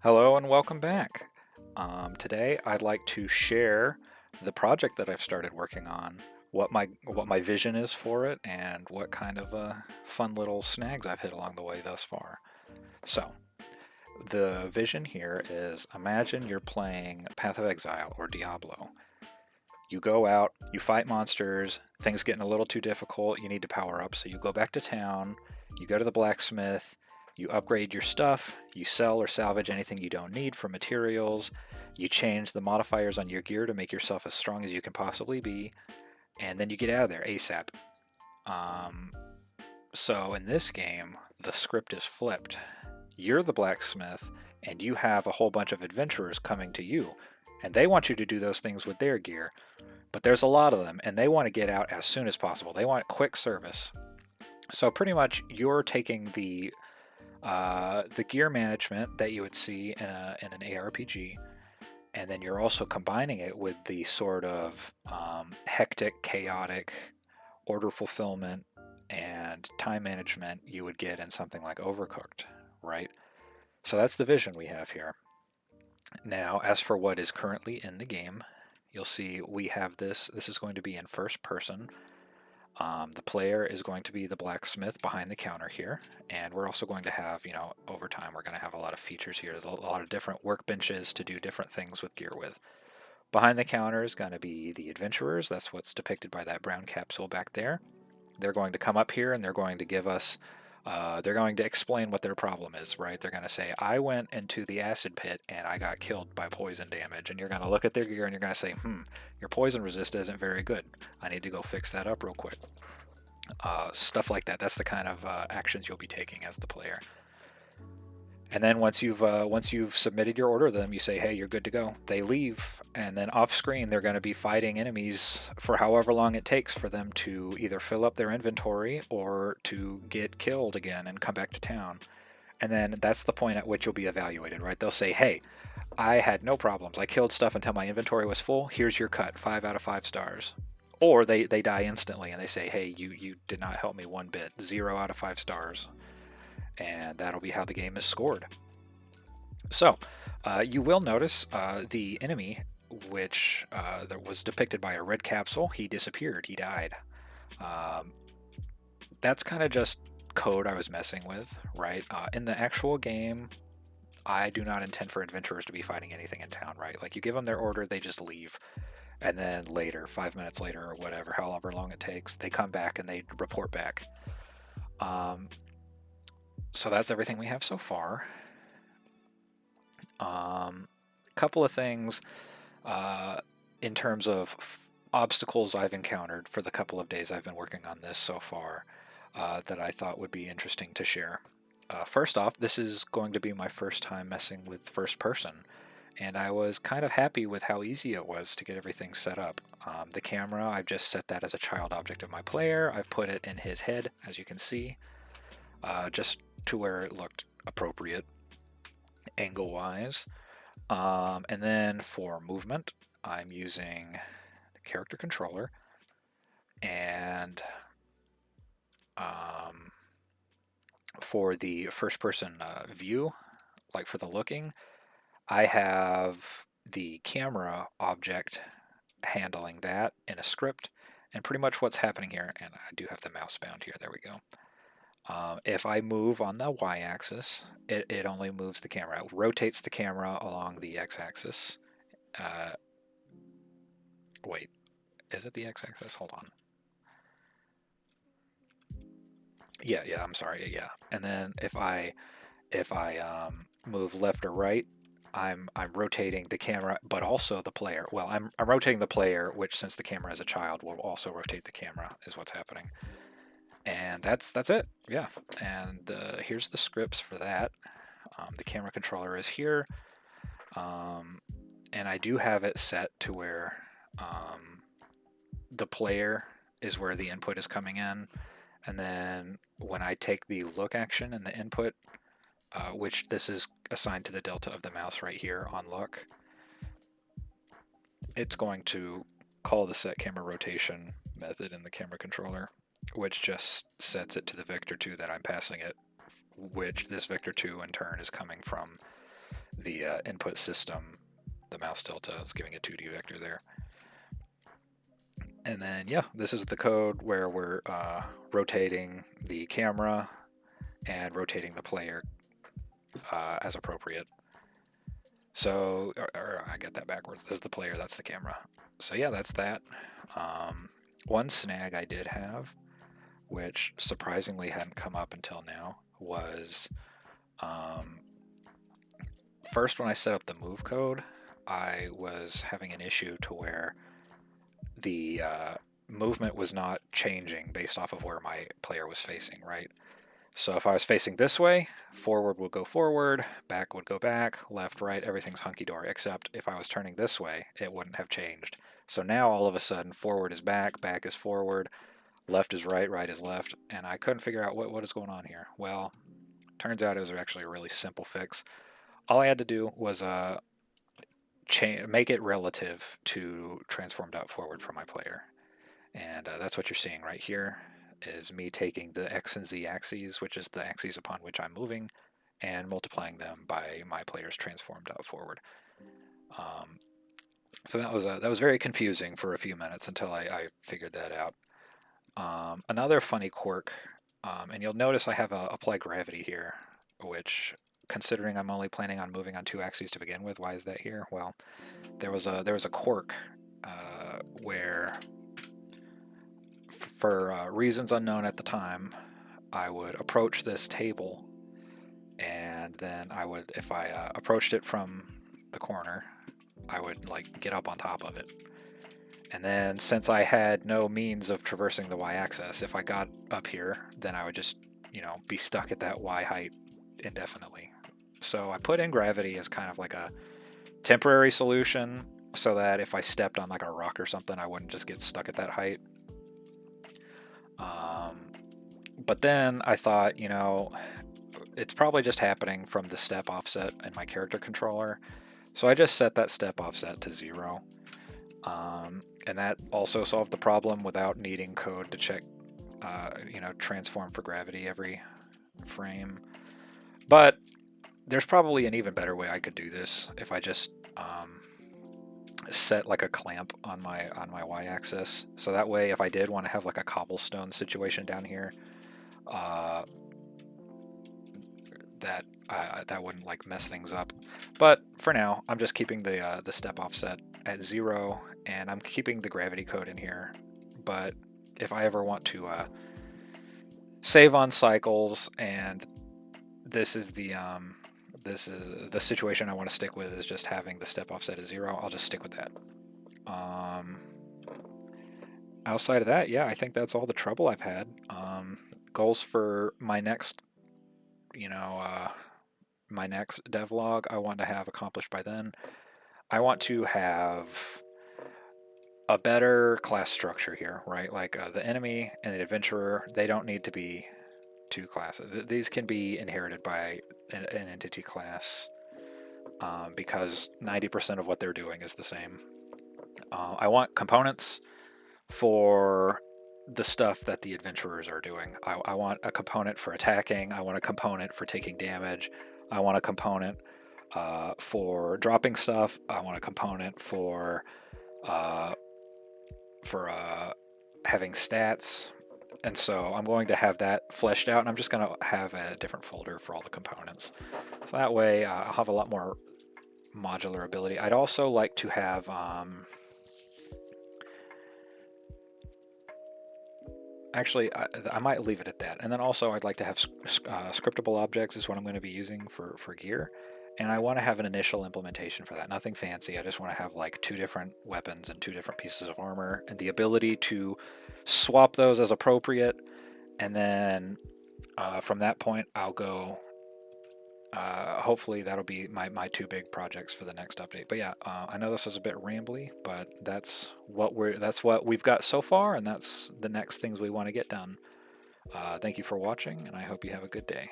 Hello and welcome back. Today I'd like to share the project that I've started working on, what my vision is for it, and what kind of fun little snags I've hit along the way thus far. So, the vision here is imagine you're playing Path of Exile or Diablo. You go out, you fight monsters, things getting a little too difficult, you need to power up, so you go back to town, you go to the blacksmith, you upgrade your stuff, you sell or salvage anything you don't need for materials, you change the modifiers on your gear to make yourself as strong as you can possibly be, and then you get out of there ASAP. Um, so in this game, the script is flipped. You're the blacksmith, and you have a whole bunch of adventurers coming to you, and they want you to do those things with their gear. But there's a lot of them, and they want to get out as soon as possible. They want quick service. So pretty much, you're taking the gear management that you would see in an ARPG, and then you're also combining it with the sort of hectic, chaotic order fulfillment and time management you would get in something like Overcooked, right? So that's the vision we have here. Now, as for what is currently in the game, you'll see we have this. This is going to be in first person. The player is going to be the blacksmith behind the counter here, and we're also going to have, over time, we're going to have a lot of features here. There's a lot of different workbenches to do different things with gear with. Behind the counter is going to be the adventurers. That's what's depicted by that brown capsule back there. They're going to come up here and they're going to give us they're going to explain what their problem is, right? They're going to say, I went into the acid pit and I got killed by poison damage. And you're going to look at their gear and you're going to say, your poison resist isn't very good. I need to go fix that up real quick. Stuff like that. That's the kind of actions you'll be taking as the player. And then once you've submitted your order to them, you say, hey, you're good to go. They leave, and then off screen they're going to be fighting enemies for however long it takes for them to either fill up their inventory or to get killed again and come back to town. And then that's the point at which you'll be evaluated, right? They'll say, hey, I had no problems. I killed stuff until my inventory was full. Here's your cut, 5 out of 5 stars. Or they die instantly and they say, hey, you did not help me one bit, 0 out of 5 stars. And that'll be how the game is scored. So, you will notice the enemy, which that was depicted by a red capsule, he disappeared, he died. Um, that's kind of just code I was messing with, right? In the actual game, I do not intend for adventurers to be fighting anything in town, right? Like, you give them their order, they just leave. And then later, 5 minutes later or whatever, however long it takes, they come back and they report back. So that's everything we have so far. Couple of things in terms of obstacles I've encountered for the couple of days I've been working on this so far that I thought would be interesting to share. First off, this is going to be my first time messing with first person, and I was kind of happy with how easy it was to get everything set up. The camera, I've just set that as a child object of my player. I've put it in his head, as you can see, just to where it looked appropriate angle-wise. And then for movement, I'm using the character controller, and for the first-person view, like for the looking, I have the camera object handling that in a script, and pretty much what's happening here, and I do have the mouse bound here, there we go. If I move on the y-axis, it only moves the camera. It rotates the camera along the x-axis. Wait, is it the x-axis? Hold on. Yeah, I'm sorry. Yeah, and then if I move left or right, I'm rotating the camera, but also the player. Well, I'm rotating the player, which since the camera is a child, will also rotate the camera. Is what's happening. And that's it. Yeah, and here's the scripts for that. The camera controller is here, and I do have it set to where the player is where the input is coming in, and then when I take the look action in the input, which this is assigned to the delta of the mouse right here on look, it's going to call the set camera rotation method in the camera controller, which just sets it to the vector 2 that I'm passing it, which this vector 2 in turn is coming from the input system, the mouse delta is giving a 2D vector there. And then, yeah, this is the code where we're rotating the camera and rotating the player as appropriate. So, or I get that backwards. This is the player, that's the camera. So yeah, that's that. One snag I did have, which surprisingly hadn't come up until now, was first when I set up the move code, I was having an issue to where the movement was not changing based off of where my player was facing, right? So if I was facing this way, forward would go forward, back would go back, left, right, everything's hunky-dory, except if I was turning this way, it wouldn't have changed. So now all of a sudden, forward is back is forward, left is right, right is left, and I couldn't figure out what is going on here. Well, turns out it was actually a really simple fix. All I had to do was make it relative to transform.forward for my player. And that's what you're seeing right here, is me taking the X and Z axes, which is the axes upon which I'm moving, and multiplying them by my player's transform.forward. So that was very confusing for a few minutes until I figured that out. Another funny quirk, and you'll notice I have apply gravity here, which, considering I'm only planning on moving on 2 axes to begin with, why is that here? Well, there was a quirk where, for reasons unknown at the time, I would approach this table, and then I would, if I approached it from the corner, I would like get up on top of it. And then since I had no means of traversing the y-axis, if I got up here, then I would just, be stuck at that y height indefinitely. So I put in gravity as kind of like a temporary solution so that if I stepped on like a rock or something, I wouldn't just get stuck at that height. But then I thought, it's probably just happening from the step offset in my character controller. So I just set that step offset to 0. And that also solved the problem without needing code to check, transform for gravity every frame. But there's probably an even better way I could do this if I just set like a clamp on my y-axis. So that way, if I did want to have like a cobblestone situation down here, that wouldn't like mess things up. But for now, I'm just keeping the step offset at 0, and I'm keeping the gravity code in here. But if I ever want to save on cycles, and this is the situation I want to stick with, is just having the step offset at 0, I'll just stick with that. Outside of that, yeah, I think that's all the trouble I've had. Goals for my next, my next devlog I want to have accomplished by then. I want to have a better class structure here, right? Like the enemy and the adventurer, they don't need to be 2 classes. These can be inherited by an entity class because 90% of what they're doing is the same. I want components for the stuff that the adventurers are doing. I want a component for attacking. I want a component for taking damage. I want a component for dropping stuff. I want a component for having stats. And so I'm going to have that fleshed out, and I'm just going to have a different folder for all the components. So that way I'll have a lot more modular ability. I'd also like to have actually, I might leave it at that. And then also I'd like to have scriptable objects is what I'm going to be using for gear. And I want to have an initial implementation for that. Nothing fancy. I just want to have like 2 different weapons and 2 different pieces of armor, and the ability to swap those as appropriate. And then from that point, I'll go. Hopefully that'll be my 2 big projects for the next update. But yeah, I know this was a bit rambly, but that's what we've got so far, and that's the next things we want to get done. Thank you for watching, and I hope you have a good day.